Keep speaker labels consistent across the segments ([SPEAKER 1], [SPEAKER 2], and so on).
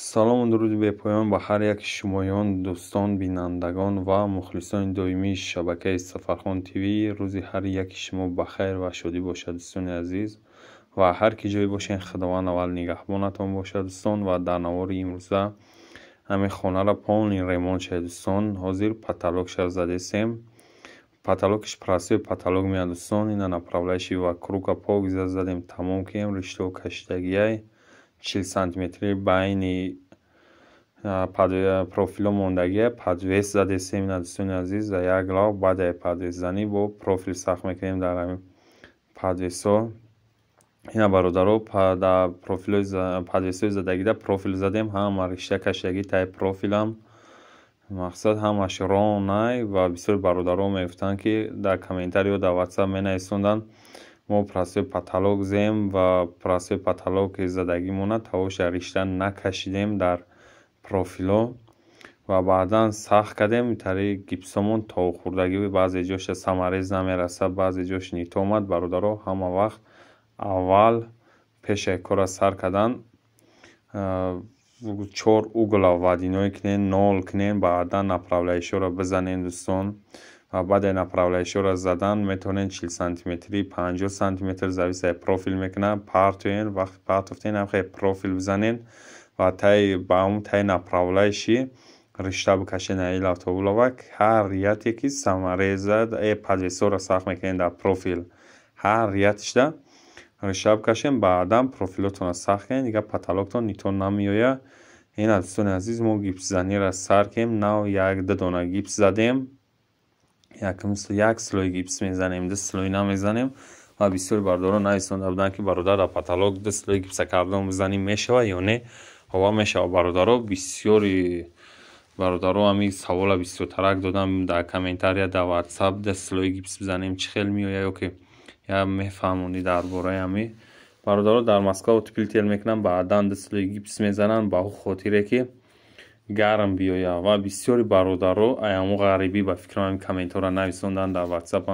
[SPEAKER 1] салому дуруди бепоён ба ҳар яки шумоён, дӯстон, бинандагон ва мухлисони доимии шабакаи Сафархон ТВ. Рӯзи ҳар яки шумо ба хайр ва шодӣ бошад, дӯстони азиз, ва ҳар ки ҷое бошен худованд аввал нигаҳбонатон бошад, дӯстон. Ва дар навори имрӯза ҳамин хонара полный ремонт шуд, дӯстон. Ҳозир потолокша задесем. Потолокиш простой потолок меяд, дӯстон. Ина направляющий ва круга пок задем, тамом кем риштаҳо кашидагияй 40 сантиметри байни профило мондагия подвес задесем. Ина дӯстони азиз за як лав баъд подвесзанӣ бо профил сахт мекунем дар ҳамин подвесо. Ина бародаро дар подвесои задагида профил задем, ҳама ришта кашидагӣ таи профилам мақсад ҳамаш ронай. Ва бисёри бародаро мегуфтанд ки дар комментариҳо дар WhatsApp менависонданд мо простой потолок зем ва простой потолоки задагимона тавоша ришта накашидем дар профило ва баъдан сахт кардем. Тари гипсомон то хурдагӣ баъзе ҷоша самарез намераса, баъзе ҷош нито омад. Бародаро ҳама вақт аввал пешаи кора сар кардан 4 угла вадиной кунен, нол кунен, баъдан направляющиёро бизанен, дӯстон. ва баъде направляющиёро задан метавонен 40 сантиметри 50 сантиметр зависи профил мекунад партоен. Вақти партофтен ҳамхе профил бизанен ва таи ба ҳамун таи направляющий ришта бикашен аила автобулавак. ҳар рияте ки самареза подвесоро сахт мекунен дар профил, ҳар риятишда ришта бикашен, баъдан профилотонро сахт кунен, дигар потолоктон нито намеояд. ина дӯстони азиз мо гипсзанира сар кем, нав 1-2 дона гипс задем, як слой гипс мезанем, 2 слой намезанем. ва бисёри бародаро нависонда буданд ки бародар дар потолок 2 слой гипса кардан бизанем мешавад ё не? ова мешавад бародаро. бисёри бародаро ҳамин савола бисёртарак додам дар комментария дар WhatsApp 2 слой гипс бизанем чӣ хел меояд, ё ки я мефаҳмонӣ дар бораи ҳамин. бародаро дар Москва утпилтел мекунанд, баъдан 2 слой гипс мезананд ба хотире ки гарм биёяд. ва бисёри бародаро аяму ғарибӣ ба фикрам ҳамин комментҳоро нависонданд, дар WhatsApp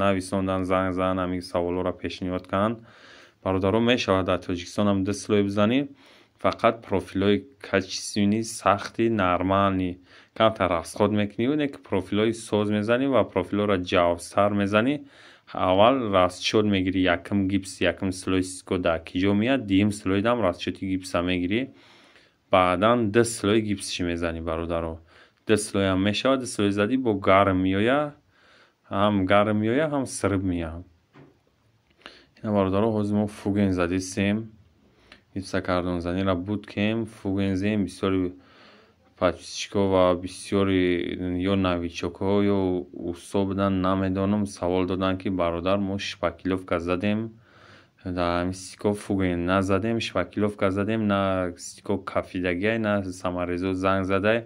[SPEAKER 1] нависонданд, занг зан ҳамин саволҳоро пешниҳод карданд. бародаро мешавад дар Тоҷикистон ҳам 2 слой бизанӣ, фақат профилҳои качествени сахти нормални камтар расход мекунӣ. ё не ки профилҳои соз мезанӣ ва профилҳоро ҷавстар мезанӣ. аввал расчёт мегирӣ, якм гипс, якм слой ко дар киҷо меяд, дигим слойдам расчёти гипса мегирӣ, баъдан 2 слой гипсши мезанӣ. бародаро 2 слойам мешавад. 2 слой задӣ бо гарм меояд, ҳам гарм меояд, ҳам сирб меояд. ина бародаро ҳозир мо фуген задисем, гипса кардонзанира буд кем, фуген зем. бисёри подписчикҳо ва бисёри ё новичокҳо ё усто буданд, намедонам, савол доданд ки бародар мо шпакиловка задем, дар ҳамин стико фуген назадем, шпакиловка задем, на стико кафидагия, на самарезо занг задай.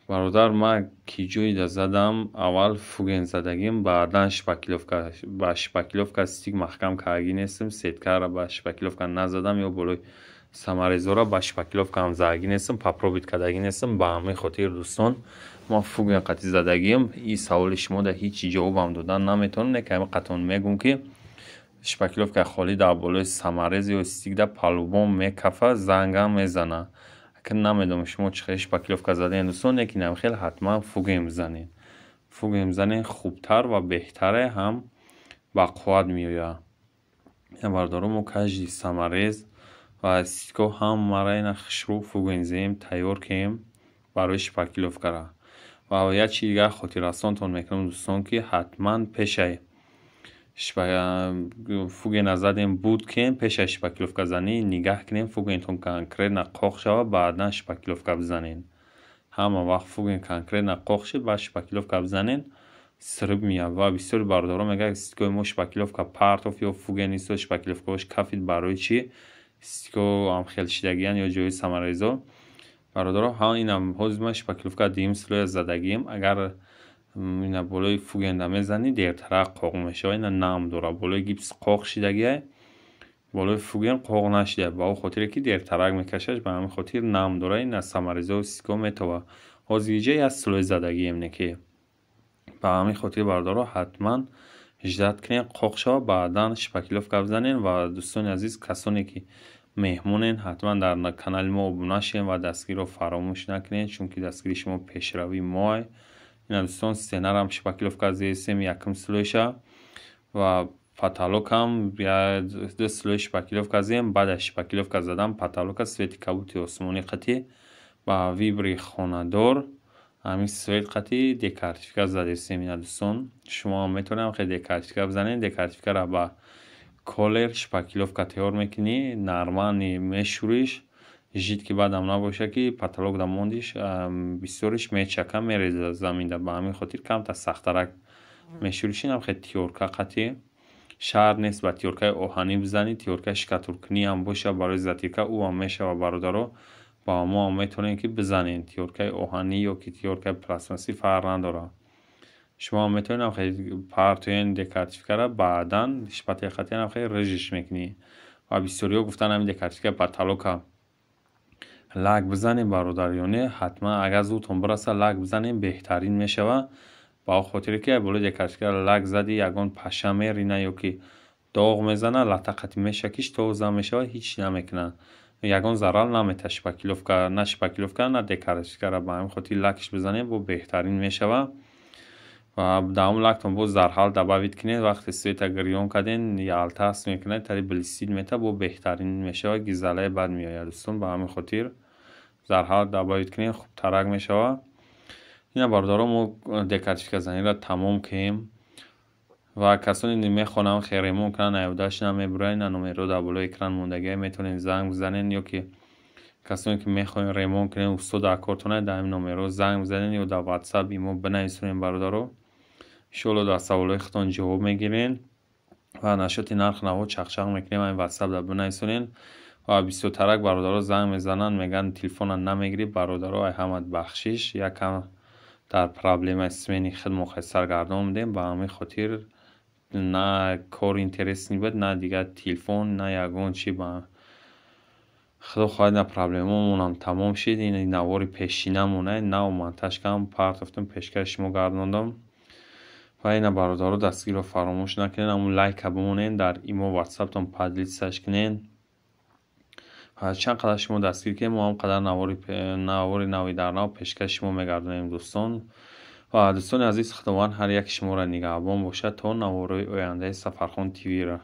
[SPEAKER 1] бародар ман ки ҷоида задам, аввал фуген задагим, баъдан шпакиловка. ба шпакиловка стик маҳкам кардаги нестем, сеткаро ба шпакиловка назадам, ё болои самарезоро ба шпакиловка ҳам задаги нестем, попробит кардаги нестем. ба ҳамин хотир дӯстон мо фуген қати задагим. ин саволи шумо дар ҳеҷ ҷавобам додан наметавонам, не ки ҳамин қатон мегум ки шпакиловка холӣ дар болои самарез ё стикда палубон мекафад, зангам мезанад. акн намедонам шумо чӣ хел шпакиловка задем дӯстон, лекин ҳамин хел ҳатман фуген бизанед. фуген бизанед хубтар ва беҳтаре, ҳам бақувват меояд. ина бародаро мо кажди самарез ва стико ҳамаро ина хушрӯ фуген зем, тайёр кем барои шпакиловкара. ва як чизи дигар хотиррасонтон мекунам дӯстон ки ҳатман пешаи фугена задем буд кем, пешаи шпакиловка занӣ нигаҳ кунем фугентон конкретно қоқ шавад, баъдан шпакиловка бизанен. ҳама вақт фуген конкретно қоқ шид, баъд шпакиловка бизанен, сирб меяд. ва бисёри бародаро мегӯяд стикои мо шпакиловка партов ё фуген истод, шпакиловкаҳош кафид барои чӣ? стико амхелшидагиян ё ҷои самарезо. бародаро инам ҳозир ман шпакиловка дигим слоя задагим. агар ина болои фугенда мезанӣ дертарак қоқ мешавад, ина нам дорад. болои гипс қоқ шидагия, болои фуген қоқ нашидая, ба ҳо хотире ки дертарак мекашад, ба ҳамин хотир нам дорад. ина самарезои стико метавад ҳозир иҷа як слой задагием, не ки ба ҳамин хотир бародаро ҳатман ждат кунед қоқ шавад, баъдан шпакиловка бизанед. ва дӯстони азиз, касоне ки مهمونین. حتما در کانال ما ابونه شین و دستگیر رو فراموش نکنین، چون که دستگیری شما پیشروی ماه. اینا دوستان سینر هم شپاکیلوفکا زیسیم یکم سلویشه و پاتالوک هم دو سلوی شپاکیلوفکا زیم. بعد شپاکیلوفکا زدم پاتالوک سویت کبوتی آسمانی قطعی با ویبری خانه‌دار همین سویت قطعی دکارتیفیکا زدیم. اینا دوستان شما هم میتونید خیلی دکارتیفیکا بزنین. دکارتیفیکا را با کولر شپاکیلوفکا تیار میکنی، نرمانی میشوریش جید که بعد هم نباشه که پاتالوک دا موندیش بسیارش میچکم میریزه زمین دا. با همین خاطر کم تا سخترک میشوریشین. هم خیلی تیورکا قطعی شهر نیست با تیورکای اوهانی بزنید. تیورکای شکاتورکنی هم باشه برای زتیکا او هم میشه و برادرو با ما هم میتونین که بزنین. تیورکای اوهانی یا که تیورکای پلاسماسی فرق نداره. شما هم میتونین هم خیلی پارتوین دکارتیفیکا را بعدا شپاتی خطی هم خیلی رژش میکنی. و بسیاریا گفتن همین دکارتیفیکا پاتالوکا لگ بزنین برادریونه. حتما اگر زودتون برسه لگ بزنین بهترین میشه و با خاطری که بوله دکارتیفیکا لگ زدی یگان پشه میرینه یا که داغ میزنه لطقتی میشه کش توزه میشه و هیچ نمیکنه. یگان ضرر نمیته شپاکیلوفکا نه شپاکیلوفکا نه دکارتیفیکا را. با همین خاطر لگش بزنین و بهترین میشه و داوم لگتون باز در حال دباوید کنید. وقتی سویت گریون کردین یالتاس میکنه تری بلیستید میته و بهترین میشه و گیزاله بد میآید دوستان. با همین خاطر در حال دباوید کنید خوب ترک میشه و اینا باردارو ما دکارتیفیکا زنی را تمام کردیم. و کسانی میخوانم خیر ریمون کنن ایوداش نمیبرین نمره در بالای اکران موندگی میتونین زنگ بزنین یا که کسانی که میخواین ریمون کنین استاد اکارتونه در این نمره زنگ بزنین یا در واتساپ ایمو بنویسین برادرو. شلو در سوالای خودتون جواب میگیرین و نشاط نرخ نوو چخچخ میکنیم این واتساپ در بنویسین. و 20 ترک برادرو زنگ میزنن میگن تلفن نمیگیری برادرو احمد بخشش یکم در پرابلم اسمینی خدمت سرگردان میدیم. با همین خاطر نه کار اینترس نیبود نه دیگه تلفن نه یگون چی با خدا خواهد نه پرابلممون هم تمام شد. این نواری پیشینمونه نه منتش کم پارت افتم پیشکش ما گرداندم و این برادرو دستگیر رو فراموش نکنین. همون لایک بمونین در ایمو واتساپ تون پادلیت سرچ کنین و چند قدر شما دستگیر کنین ما هم قدر نواری نوی در نو پیشکش ما میگردانیم دوستان. و دوستان عزیز خداوند هر یک شما را نگهبان باشد تا نوارای آینده سفرخان تیوی را.